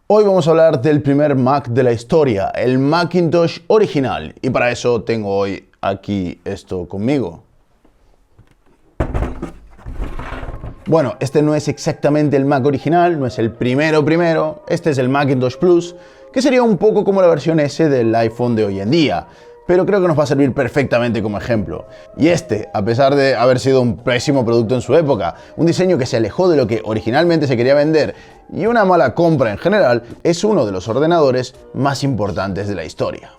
Hoy vamos a hablar del primer Mac de la historia, el Macintosh original, y para eso tengo hoy aquí esto conmigo. Bueno, este no es exactamente el Mac original, no es el primero, este es el Macintosh Plus, que sería un poco como la versión S del iPhone de hoy en día, pero creo que nos va a servir perfectamente como ejemplo. Y este, a pesar de haber sido un pésimo producto en su época, un diseño que se alejó de lo que originalmente se quería vender y una mala compra en general, es uno de los ordenadores más importantes de la historia.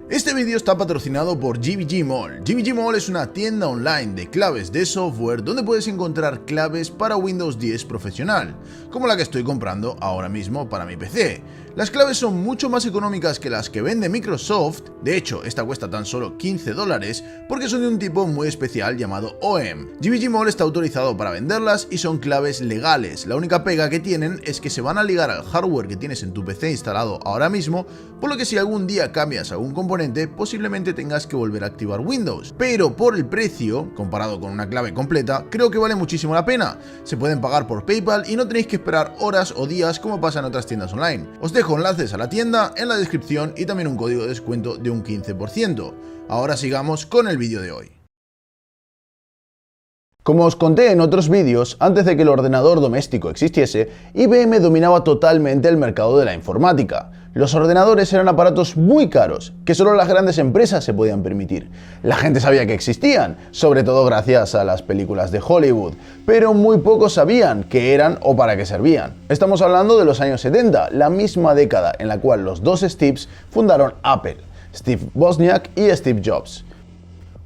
Este vídeo está patrocinado por GVG Mall. GVG Mall es una tienda online de claves de software donde puedes encontrar claves para Windows 10 profesional, como la que estoy comprando ahora mismo para mi PC. Las claves son mucho más económicas que las que vende Microsoft, de hecho esta cuesta tan solo $15 porque son de un tipo muy especial llamado OEM. GVG Mall está autorizado para venderlas y son claves legales, la única pega que tienen es que se van a ligar al hardware que tienes en tu PC instalado ahora mismo, por lo que si algún día cambias algún componente posiblemente tengas que volver a activar Windows, pero por el precio, comparado con una clave completa, creo que vale muchísimo la pena. Se pueden pagar por PayPal y no tenéis que esperar horas o días como pasa en otras tiendas online. Os dejo enlaces a la tienda en la descripción y también un código de descuento de un 15%. Ahora sigamos con el vídeo de hoy. Como os conté en otros vídeos, antes de que el ordenador doméstico existiese, IBM dominaba totalmente el mercado de la informática. Los ordenadores eran aparatos muy caros, que solo las grandes empresas se podían permitir. La gente sabía que existían, sobre todo gracias a las películas de Hollywood, pero muy pocos sabían qué eran o para qué servían. Estamos hablando de los años 70, la misma década en la cual los dos Steves fundaron Apple, Steve Wozniak y Steve Jobs.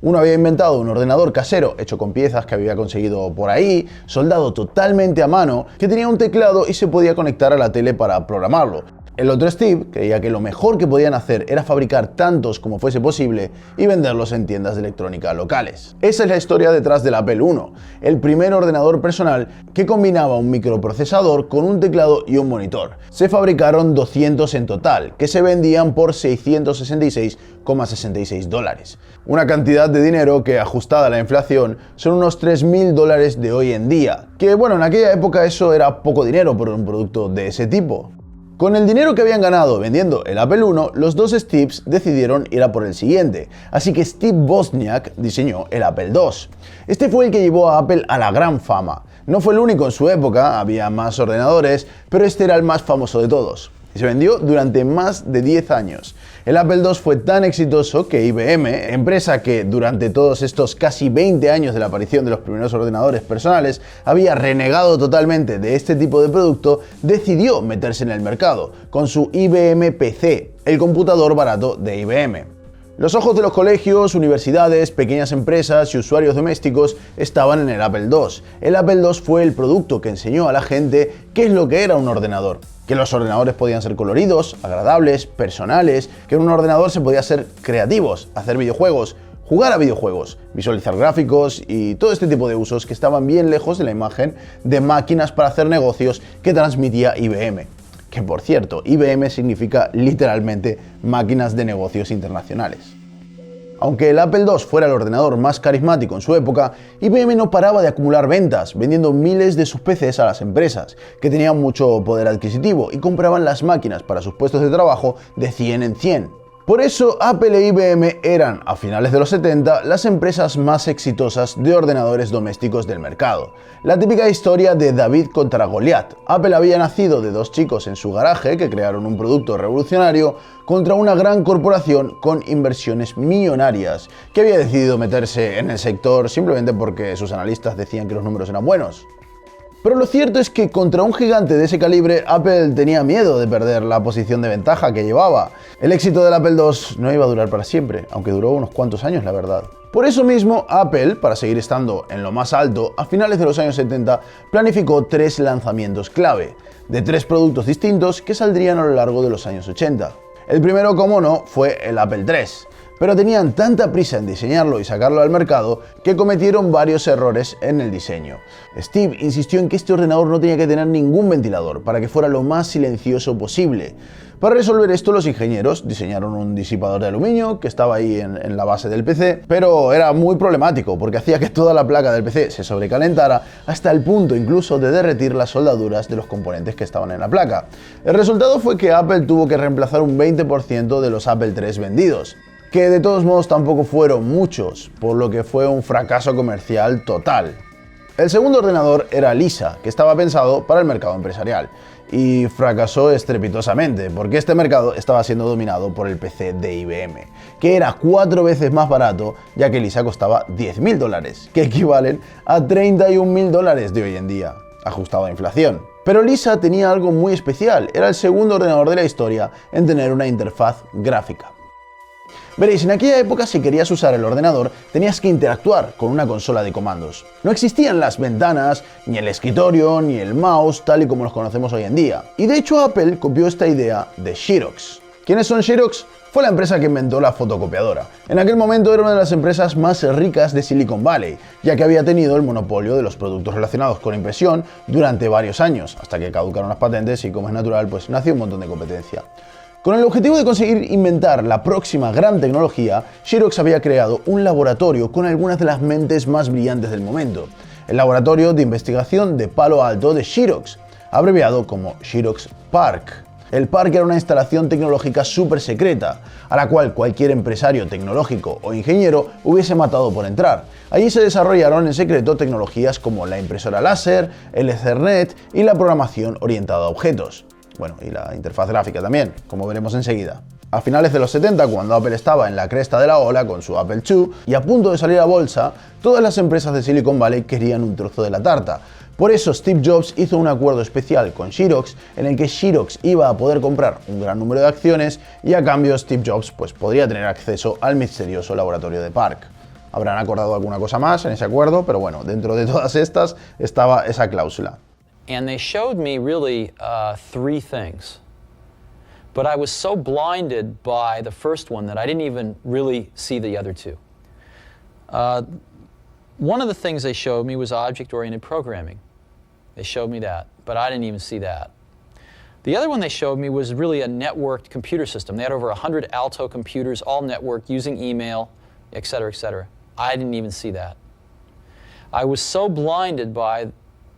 Uno había inventado un ordenador casero hecho con piezas que había conseguido por ahí, soldado totalmente a mano, que tenía un teclado y se podía conectar a la tele para programarlo. El otro Steve creía que lo mejor que podían hacer era fabricar tantos como fuese posible y venderlos en tiendas de electrónica locales. Esa es la historia detrás del Apple I, el primer ordenador personal que combinaba un microprocesador con un teclado y un monitor. Se fabricaron 200 en total, que se vendían por $666,66. Una cantidad de dinero que, ajustada a la inflación, son unos $3.000 de hoy en día, que bueno, en aquella época eso era poco dinero por un producto de ese tipo. Con el dinero que habían ganado vendiendo el Apple I, los dos Steves decidieron ir a por el siguiente, así que Steve Wozniak diseñó el Apple II. Este fue el que llevó a Apple a la gran fama. No fue el único en su época, había más ordenadores, pero este era el más famoso de todos. Y se vendió durante más de 10 años. El Apple II fue tan exitoso que IBM, empresa que durante todos estos casi 20 años de la aparición de los primeros ordenadores personales había renegado totalmente de este tipo de producto, decidió meterse en el mercado con su IBM PC, el computador barato de IBM. Los ojos de los colegios, universidades, pequeñas empresas y usuarios domésticos estaban en el Apple II. El Apple II fue el producto que enseñó a la gente qué es lo que era un ordenador. Que los ordenadores podían ser coloridos, agradables, personales, que en un ordenador se podía ser creativos, hacer videojuegos, jugar a videojuegos, visualizar gráficos y todo este tipo de usos que estaban bien lejos de la imagen de máquinas para hacer negocios que transmitía IBM. Que por cierto, IBM significa literalmente máquinas de negocios internacionales. Aunque el Apple II fuera el ordenador más carismático en su época, IBM no paraba de acumular ventas, vendiendo miles de sus PCs a las empresas, que tenían mucho poder adquisitivo y compraban las máquinas para sus puestos de trabajo de 100 en 100. Por eso, Apple e IBM eran, a finales de los 70, las empresas más exitosas de ordenadores domésticos del mercado. La típica historia de David contra Goliat. Apple había nacido de dos chicos en su garaje que crearon un producto revolucionario contra una gran corporación con inversiones millonarias, que había decidido meterse en el sector simplemente porque sus analistas decían que los números eran buenos. Pero lo cierto es que contra un gigante de ese calibre, Apple tenía miedo de perder la posición de ventaja que llevaba. El éxito del Apple II no iba a durar para siempre, aunque duró unos cuantos años, la verdad. Por eso mismo, Apple, para seguir estando en lo más alto, a finales de los años 70, planificó 3 lanzamientos clave, de 3 productos distintos que saldrían a lo largo de los años 80. El primero, como no, fue el Apple III. Pero tenían tanta prisa en diseñarlo y sacarlo al mercado que cometieron varios errores en el diseño. Steve insistió en que este ordenador no tenía que tener ningún ventilador para que fuera lo más silencioso posible. Para resolver esto, los ingenieros diseñaron un disipador de aluminio que estaba ahí en la base del PC, pero era muy problemático porque hacía que toda la placa del PC se sobrecalentara hasta el punto incluso de derretir las soldaduras de los componentes que estaban en la placa. El resultado fue que Apple tuvo que reemplazar un 20% de los Apple III vendidos, que de todos modos tampoco fueron muchos, por lo que fue un fracaso comercial total. El segundo ordenador era Lisa, que estaba pensado para el mercado empresarial, y fracasó estrepitosamente, porque este mercado estaba siendo dominado por el PC de IBM, que era 4 veces más barato, ya que Lisa costaba $10.000, que equivalen a $31.000 de hoy en día, ajustado a inflación. Pero Lisa tenía algo muy especial, era el segundo ordenador de la historia en tener una interfaz gráfica. Veréis, en aquella época si querías usar el ordenador tenías que interactuar con una consola de comandos. No existían las ventanas, ni el escritorio, ni el mouse, tal y como los conocemos hoy en día. Y de hecho Apple copió esta idea de Xerox. ¿Quiénes son Xerox? Fue la empresa que inventó la fotocopiadora. En aquel momento era una de las empresas más ricas de Silicon Valley, ya que había tenido el monopolio de los productos relacionados con impresión durante varios años, hasta que caducaron las patentes y, como es natural, pues nació un montón de competencia. Con el objetivo de conseguir inventar la próxima gran tecnología, Xerox había creado un laboratorio con algunas de las mentes más brillantes del momento, el Laboratorio de Investigación de Palo Alto de Xerox, abreviado como Xerox PARC. El PARC era una instalación tecnológica súper secreta, a la cual cualquier empresario tecnológico o ingeniero hubiese matado por entrar. Allí se desarrollaron en secreto tecnologías como la impresora láser, el Ethernet y la programación orientada a objetos. Bueno, y la interfaz gráfica también, como veremos enseguida. A finales de los 70, cuando Apple estaba en la cresta de la ola con su Apple II y a punto de salir a bolsa, todas las empresas de Silicon Valley querían un trozo de la tarta. Por eso Steve Jobs hizo un acuerdo especial con Xerox en el que Xerox iba a poder comprar un gran número de acciones y a cambio Steve Jobs pues, podría tener acceso al misterioso laboratorio de PARC. Habrán acordado alguna cosa más en ese acuerdo, pero bueno, dentro de todas estas estaba esa cláusula. And they showed me really 3 things. But I was so blinded by the first one that I didn't even really see the other 2. One of the things they showed me was object-oriented programming. They showed me that, but I didn't even see that. The other one they showed me was really a networked computer system. They had over 100 Alto computers, all networked, using email, et cetera, et cetera. I didn't even see that. I was so blinded by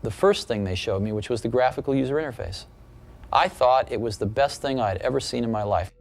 the first thing they showed me, which was the graphical user interface. I thought it was the best thing I'd ever seen in my life.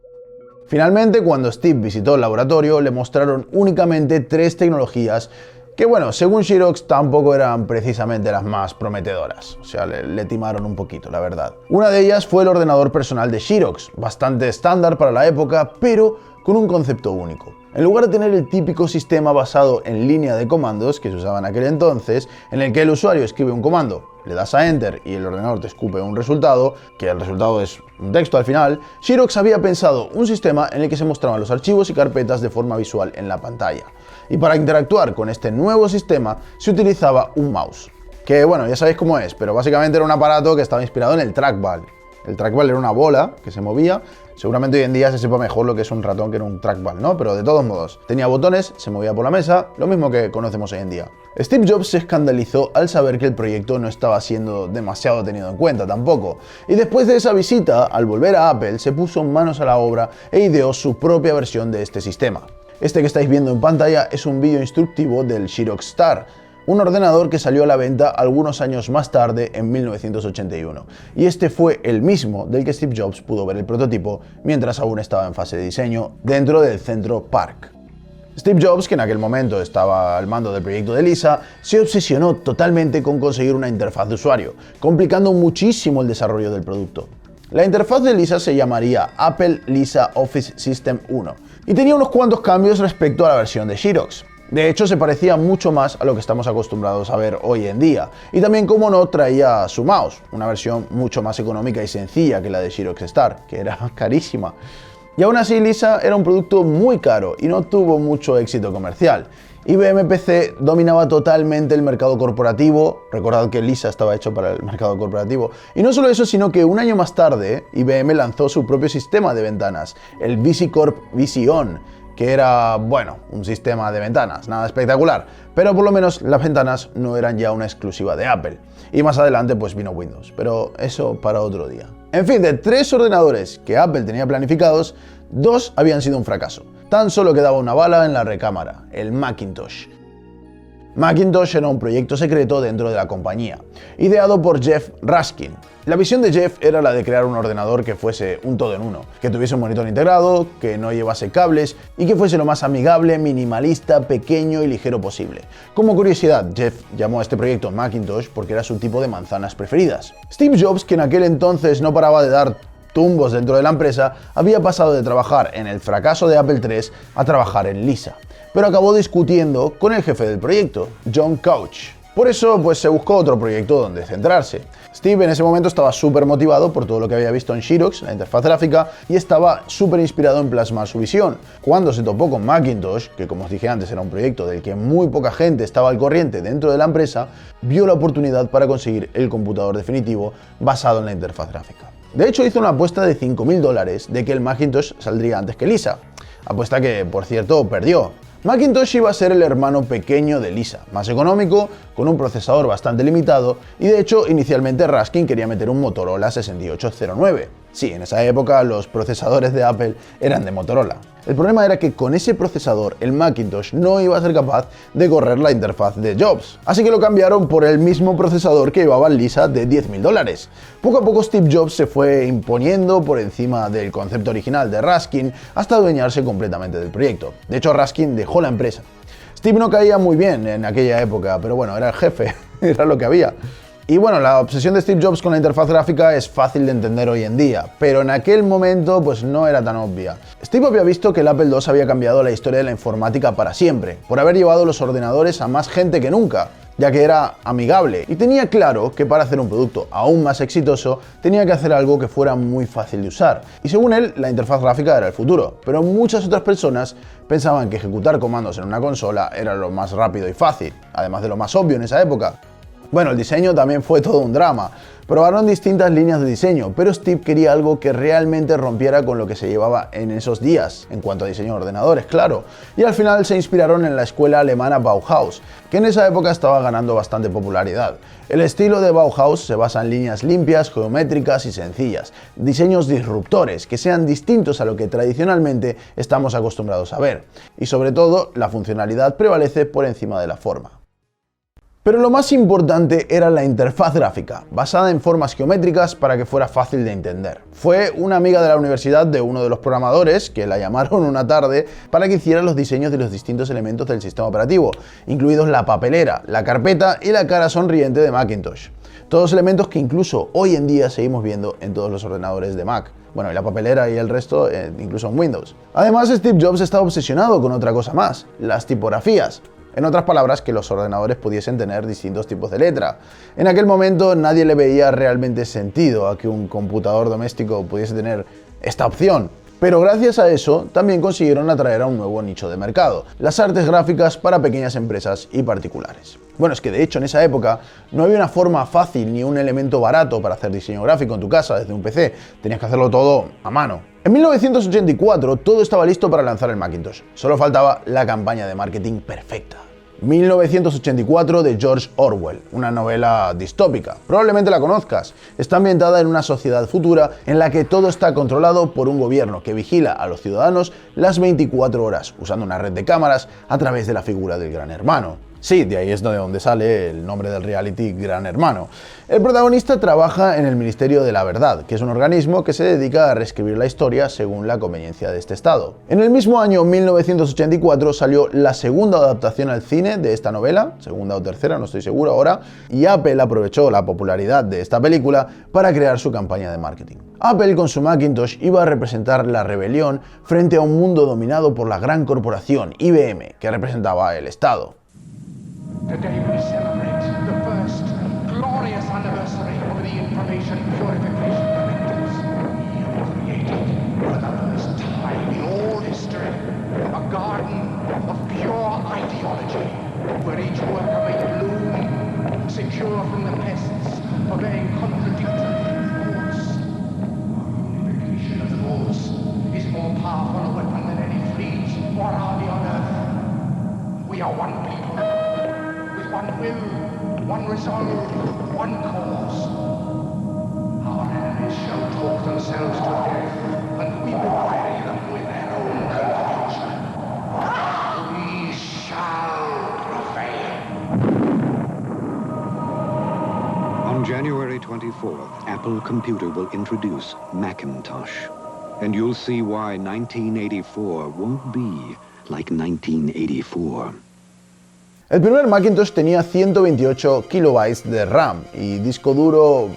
Finalmente, cuando Steve visitó el laboratorio, le mostraron únicamente 3 tecnologías que, bueno, según Xerox tampoco eran precisamente las más prometedoras. O sea, le timaron un poquito, la verdad. Una de ellas fue el ordenador personal de Xerox, bastante estándar para la época, pero con un concepto único. En lugar de tener el típico sistema basado en línea de comandos que se usaba en aquel entonces, en el que el usuario escribe un comando, le das a Enter y el ordenador te escupe un resultado, que el resultado es un texto al final, Xerox había pensado un sistema en el que se mostraban los archivos y carpetas de forma visual en la pantalla. Y para interactuar con este nuevo sistema se utilizaba un mouse. Que bueno, ya sabéis cómo es, pero básicamente era un aparato que estaba inspirado en el trackball. El trackball era una bola que se movía. Seguramente hoy en día se sepa mejor lo que es un ratón que era un trackball, ¿no? Pero de todos modos, tenía botones, se movía por la mesa, lo mismo que conocemos hoy en día. Steve Jobs se escandalizó al saber que el proyecto no estaba siendo demasiado tenido en cuenta tampoco. Y después de esa visita, al volver a Apple, se puso manos a la obra e ideó su propia versión de este sistema. Este que estáis viendo en pantalla es un vídeo instructivo del Xerox Star, un ordenador que salió a la venta algunos años más tarde, en 1981. Y este fue el mismo del que Steve Jobs pudo ver el prototipo mientras aún estaba en fase de diseño dentro del centro PARC. Steve Jobs, que en aquel momento estaba al mando del proyecto de Lisa, se obsesionó totalmente con conseguir una interfaz de usuario, complicando muchísimo el desarrollo del producto. La interfaz de Lisa se llamaría Apple Lisa Office System 1 y tenía unos cuantos cambios respecto a la versión de Xerox. De hecho, se parecía mucho más a lo que estamos acostumbrados a ver hoy en día. Y también, como no, traía su mouse, una versión mucho más económica y sencilla que la de Xerox Star, que era carísima. Y aún así, Lisa era un producto muy caro y no tuvo mucho éxito comercial. IBM PC dominaba totalmente el mercado corporativo. Recordad que Lisa estaba hecho para el mercado corporativo. Y no solo eso, sino que un año más tarde, IBM lanzó su propio sistema de ventanas, el VisiCorp Vision, que era, bueno, un sistema de ventanas, nada espectacular, pero por lo menos las ventanas no eran ya una exclusiva de Apple. Y más adelante pues vino Windows, pero eso para otro día. En fin, de 3 ordenadores que Apple tenía planificados, 2 habían sido un fracaso. Tan solo quedaba una bala en la recámara, el Macintosh. Macintosh era un proyecto secreto dentro de la compañía, ideado por Jeff Raskin. La visión de Jeff era la de crear un ordenador que fuese un todo en uno, que tuviese un monitor integrado, que no llevase cables y que fuese lo más amigable, minimalista, pequeño y ligero posible. Como curiosidad, Jeff llamó a este proyecto Macintosh porque era su tipo de manzanas preferidas. Steve Jobs, que en aquel entonces no paraba de dar tumbos dentro de la empresa, había pasado de trabajar en el fracaso de Apple III a trabajar en Lisa, pero acabó discutiendo con el jefe del proyecto, John Couch. Por eso, pues se buscó otro proyecto donde centrarse. Steve en ese momento estaba súper motivado por todo lo que había visto en Xerox, la interfaz gráfica, y estaba súper inspirado en plasmar su visión. Cuando se topó con Macintosh, que como os dije antes era un proyecto del que muy poca gente estaba al corriente dentro de la empresa, vio la oportunidad para conseguir el computador definitivo basado en la interfaz gráfica. De hecho, hizo una apuesta de $5.000 de que el Macintosh saldría antes que Lisa. Apuesta que, por cierto, perdió. Macintosh iba a ser el hermano pequeño de Lisa, más económico, con un procesador bastante limitado, y de hecho inicialmente Raskin quería meter un Motorola 6809. Sí, en esa época los procesadores de Apple eran de Motorola. El problema era que con ese procesador el Macintosh no iba a ser capaz de correr la interfaz de Jobs, así que lo cambiaron por el mismo procesador que llevaba Lisa de $10.000. Poco a poco Steve Jobs se fue imponiendo por encima del concepto original de Raskin hasta adueñarse completamente del proyecto. De hecho, Raskin dejó la empresa. Steve no caía muy bien en aquella época, pero bueno, era el jefe, era lo que había. Y bueno, la obsesión de Steve Jobs con la interfaz gráfica es fácil de entender hoy en día, pero en aquel momento pues no era tan obvia. Steve había visto que el Apple II había cambiado la historia de la informática para siempre, por haber llevado los ordenadores a más gente que nunca, ya que era amigable, y tenía claro que para hacer un producto aún más exitoso tenía que hacer algo que fuera muy fácil de usar. Y según él, la interfaz gráfica era el futuro, pero muchas otras personas pensaban que ejecutar comandos en una consola era lo más rápido y fácil, además de lo más obvio en esa época. Bueno, el diseño también fue todo un drama. Probaron distintas líneas de diseño, pero Steve quería algo que realmente rompiera con lo que se llevaba en esos días, en cuanto a diseño de ordenadores, claro. Y al final se inspiraron en la escuela alemana Bauhaus, que en esa época estaba ganando bastante popularidad. El estilo de Bauhaus se basa en líneas limpias, geométricas y sencillas, diseños disruptores, que sean distintos a lo que tradicionalmente estamos acostumbrados a ver. Y sobre todo, la funcionalidad prevalece por encima de la forma. Pero lo más importante era la interfaz gráfica, basada en formas geométricas para que fuera fácil de entender. Fue una amiga de la universidad de uno de los programadores que la llamaron una tarde para que hiciera los diseños de los distintos elementos del sistema operativo, incluidos la papelera, la carpeta y la cara sonriente de Macintosh. Todos elementos que incluso hoy en día seguimos viendo en todos los ordenadores de Mac. Bueno, y la papelera y el resto incluso en Windows. Además, Steve Jobs estaba obsesionado con otra cosa más, las tipografías. En otras palabras, que los ordenadores pudiesen tener distintos tipos de letra. En aquel momento nadie le veía realmente sentido a que un computador doméstico pudiese tener esta opción. Pero gracias a eso también consiguieron atraer a un nuevo nicho de mercado, las artes gráficas para pequeñas empresas y particulares. Bueno, es que de hecho en esa época no había una forma fácil ni un elemento barato para hacer diseño gráfico en tu casa desde un PC, tenías que hacerlo todo a mano. En 1984 todo estaba listo para lanzar el Macintosh, solo faltaba la campaña de marketing perfecta. 1984 de George Orwell, una novela distópica. Probablemente la conozcas. Está ambientada en una sociedad futura en la que todo está controlado por un gobierno que vigila a los ciudadanos las 24 horas, usando una red de cámaras a través de la figura del Gran Hermano. Sí, de ahí es de donde sale el nombre del reality Gran Hermano. El protagonista trabaja en el Ministerio de la Verdad, que es un organismo que se dedica a reescribir la historia según la conveniencia de este estado. En el mismo año 1984 salió la segunda adaptación al cine de esta novela, segunda o tercera, no estoy seguro ahora, y Apple aprovechó la popularidad de esta película para crear su campaña de marketing. Apple con su Macintosh iba a representar la rebelión frente a un mundo dominado por la gran corporación IBM, que representaba el Estado. Today we celebrate the first glorious anniversary of the Information Purification Directives. We have created, for the first time in all history, a garden of pure ideology, where each worker may bloom, secure from the pests, obeying contradictory laws. Our unification of the laws is more powerful a weapon than any fleet or army on earth. We are one people. One will, 24th, Apple Computer will introduce Macintosh. And you'll see why 1984 won't be like 1984. El primer Macintosh tenía 128 kilobytes de RAM y disco duro.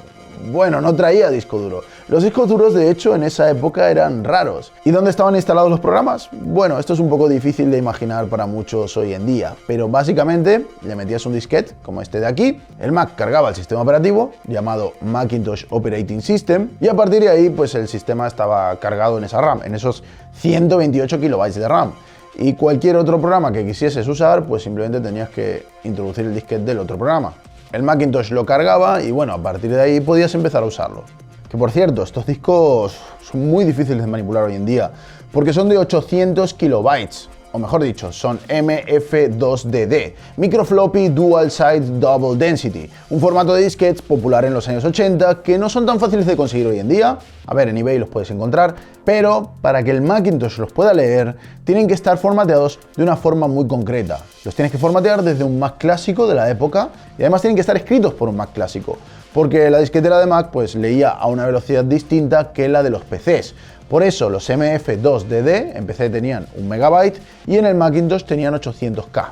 Bueno, no traía disco duro. Los discos duros, de hecho, en esa época eran raros. ¿Y dónde estaban instalados los programas? Bueno, esto es un poco difícil de imaginar para muchos hoy en día, pero básicamente le metías un disquete, como este de aquí, el Mac cargaba el sistema operativo, llamado Macintosh Operating System, y a partir de ahí, pues el sistema estaba cargado en esa RAM, en esos 128 kilobytes de RAM. Y cualquier otro programa que quisieses usar, pues simplemente tenías que introducir el disquete del otro programa. El Macintosh lo cargaba y bueno, a partir de ahí podías empezar a usarlo. Que por cierto, estos discos son muy difíciles de manipular hoy en día, porque son de 800 kilobytes, o mejor dicho, son MF2DD, Microfloppy Dual Side Double Density, un formato de disquetes popular en los años 80 que no son tan fáciles de conseguir hoy en día. A ver, en eBay los puedes encontrar, pero para que el Macintosh los pueda leer, tienen que estar formateados de una forma muy concreta. Los tienes que formatear desde un Mac clásico de la época y además tienen que estar escritos por un Mac clásico, porque la disquetera de Mac pues leía a una velocidad distinta que la de los PCs. Por eso los MF2DD en PC tenían 1 MB y en el Macintosh tenían 800K.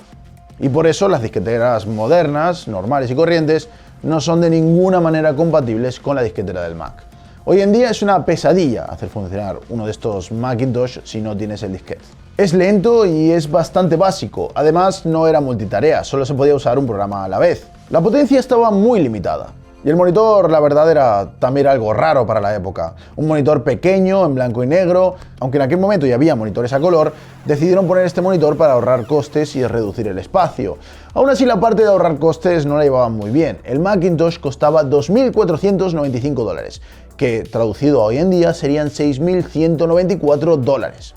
Y por eso las disqueteras modernas, normales y corrientes, no son de ninguna manera compatibles con la disquetera del Mac. Hoy en día es una pesadilla hacer funcionar uno de estos Macintosh si no tienes el disquete. Es lento y es bastante básico, además no era multitarea, solo se podía usar un programa a la vez. La potencia estaba muy limitada. Y el monitor, la verdad, era también algo raro para la época. Un monitor pequeño, en blanco y negro. Aunque en aquel momento ya había monitores a color, decidieron poner este monitor para ahorrar costes y reducir el espacio. Aún así, la parte de ahorrar costes no la llevaban muy bien. El Macintosh costaba $2.495, que traducido a hoy en día serían $6.194.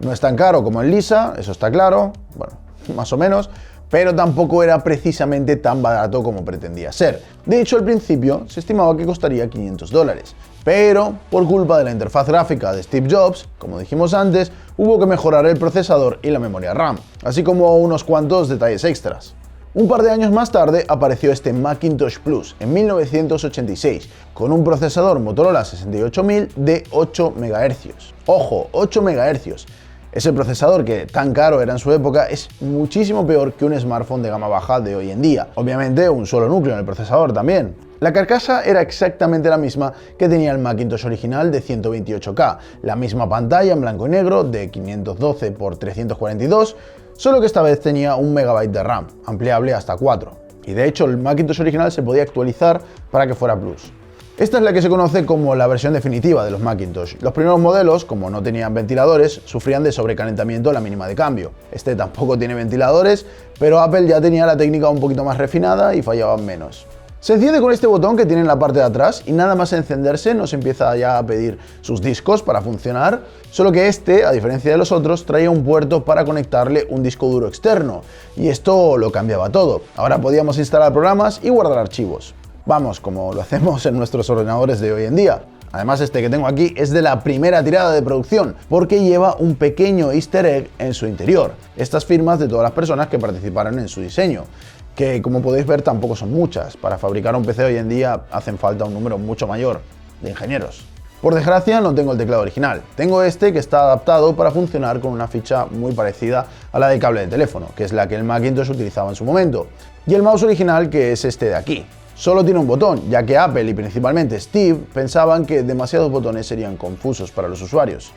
No es tan caro como el Lisa, eso está claro, bueno, más o menos, pero tampoco era precisamente tan barato como pretendía ser. De hecho, al principio se estimaba que costaría $500, pero por culpa de la interfaz gráfica de Steve Jobs, como dijimos antes, hubo que mejorar el procesador y la memoria RAM, así como unos cuantos detalles extras. Un par de años más tarde apareció este Macintosh Plus en 1986, con un procesador Motorola 68000 de 8 MHz. Ojo, 8 MHz. Ese procesador, que tan caro era en su época, es muchísimo peor que un smartphone de gama baja de hoy en día. Obviamente un solo núcleo en el procesador también. La carcasa era exactamente la misma que tenía el Macintosh original de 128K, la misma pantalla en blanco y negro de 512 x 342, solo que esta vez tenía 1 MB de RAM, ampliable hasta 4. Y de hecho el Macintosh original se podía actualizar para que fuera Plus. Esta es la que se conoce como la versión definitiva de los Macintosh. Los primeros modelos, como no tenían ventiladores, sufrían de sobrecalentamiento a la mínima de cambio. Este tampoco tiene ventiladores, pero Apple ya tenía la técnica un poquito más refinada y fallaban menos. Se enciende con este botón que tiene en la parte de atrás y nada más encenderse nos empieza ya a pedir sus discos para funcionar, solo que este, a diferencia de los otros, traía un puerto para conectarle un disco duro externo, y esto lo cambiaba todo. Ahora podíamos instalar programas y guardar archivos. Vamos, como lo hacemos en nuestros ordenadores de hoy en día. Además, este que tengo aquí es de la primera tirada de producción, porque lleva un pequeño easter egg en su interior. Estas firmas de todas las personas que participaron en su diseño, que como podéis ver tampoco son muchas. Para fabricar un PC hoy en día hacen falta un número mucho mayor de ingenieros. Por desgracia no tengo el teclado original, tengo este que está adaptado para funcionar con una ficha muy parecida a la del cable de teléfono, que es la que el Macintosh utilizaba en su momento, y el mouse original, que es este de aquí. Solo tiene un botón, ya que Apple y principalmente Steve pensaban que demasiados botones serían confusos para los usuarios.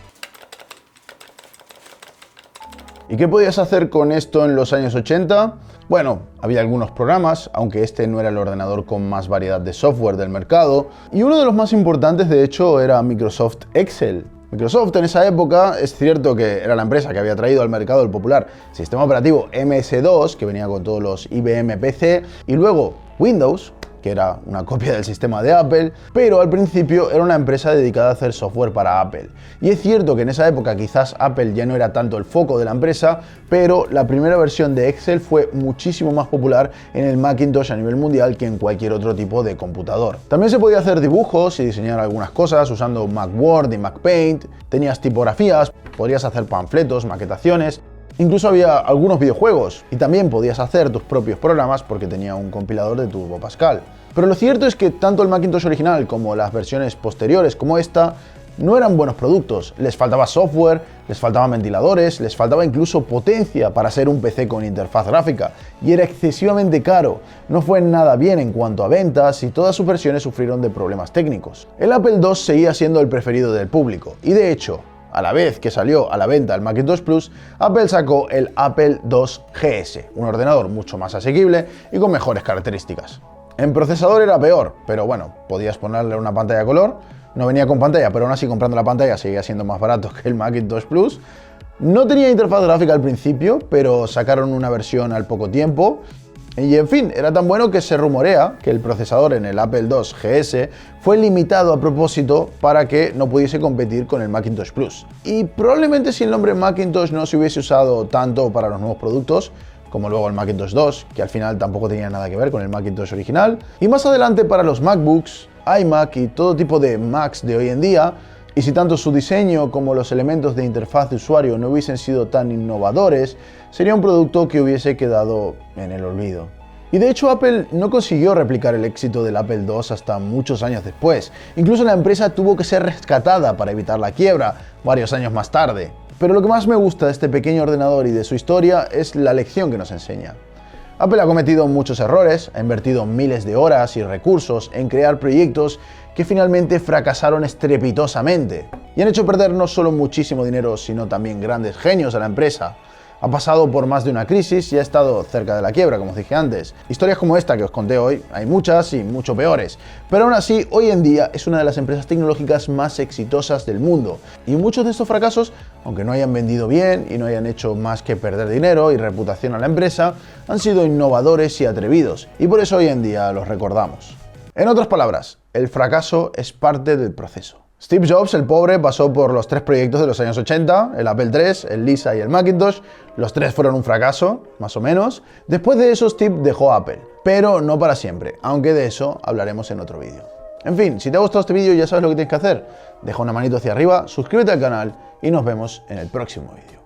¿Y qué podías hacer con esto en los años 80? Bueno, había algunos programas, aunque este no era el ordenador con más variedad de software del mercado, y uno de los más importantes de hecho era Microsoft Excel. Microsoft en esa época, es cierto que era la empresa que había traído al mercado el popular sistema operativo MS-2, que venía con todos los IBM PC, y luego Windows, que era una copia del sistema de Apple, pero al principio era una empresa dedicada a hacer software para Apple. Y es cierto que en esa época quizás Apple ya no era tanto el foco de la empresa, pero la primera versión de Excel fue muchísimo más popular en el Macintosh a nivel mundial que en cualquier otro tipo de computador. También se podía hacer dibujos y diseñar algunas cosas usando Mac Word y Mac Paint, tenías tipografías, podrías hacer panfletos, maquetaciones. Incluso había algunos videojuegos y también podías hacer tus propios programas porque tenía un compilador de Turbo Pascal. Pero lo cierto es que tanto el Macintosh original como las versiones posteriores como esta no eran buenos productos. Les faltaba software, les faltaban ventiladores, les faltaba incluso potencia para ser un PC con interfaz gráfica y era excesivamente caro. No fue nada bien en cuanto a ventas y todas sus versiones sufrieron de problemas técnicos. El Apple II seguía siendo el preferido del público y de hecho, a la vez que salió a la venta el Macintosh Plus, Apple sacó el Apple II GS, un ordenador mucho más asequible y con mejores características. En procesador era peor, pero bueno, podías ponerle una pantalla a color. No venía con pantalla, pero aún así comprando la pantalla seguía siendo más barato que el Macintosh Plus. No tenía interfaz gráfica al principio, pero sacaron una versión al poco tiempo. Y en fin, era tan bueno que se rumorea que el procesador en el Apple II GS fue limitado a propósito para que no pudiese competir con el Macintosh Plus. Y probablemente si el nombre Macintosh no se hubiese usado tanto para los nuevos productos, como luego el Macintosh 2, que al final tampoco tenía nada que ver con el Macintosh original, y más adelante para los MacBooks, iMac y todo tipo de Macs de hoy en día, y si tanto su diseño como los elementos de interfaz de usuario no hubiesen sido tan innovadores, sería un producto que hubiese quedado en el olvido. Y de hecho Apple no consiguió replicar el éxito del Apple II hasta muchos años después. Incluso la empresa tuvo que ser rescatada para evitar la quiebra varios años más tarde. Pero lo que más me gusta de este pequeño ordenador y de su historia es la lección que nos enseña. Apple ha cometido muchos errores, ha invertido miles de horas y recursos en crear proyectos que finalmente fracasaron estrepitosamente y han hecho perder no solo muchísimo dinero, sino también grandes genios a la empresa. Ha pasado por más de una crisis y ha estado cerca de la quiebra, como os dije antes. Historias como esta que os conté hoy, hay muchas y mucho peores, pero aún así, hoy en día es una de las empresas tecnológicas más exitosas del mundo. Y muchos de estos fracasos, aunque no hayan vendido bien y no hayan hecho más que perder dinero y reputación a la empresa, han sido innovadores y atrevidos, y por eso hoy en día los recordamos. En otras palabras, el fracaso es parte del proceso. Steve Jobs, el pobre, pasó por los 3 proyectos de los años 80, el Apple III, el Lisa y el Macintosh. Los 3 fueron un fracaso, más o menos. Después de eso, Steve dejó Apple, pero no para siempre, aunque de eso hablaremos en otro vídeo. En fin, si te ha gustado este vídeo ya sabes lo que tienes que hacer. Deja una manito hacia arriba, suscríbete al canal y nos vemos en el próximo vídeo.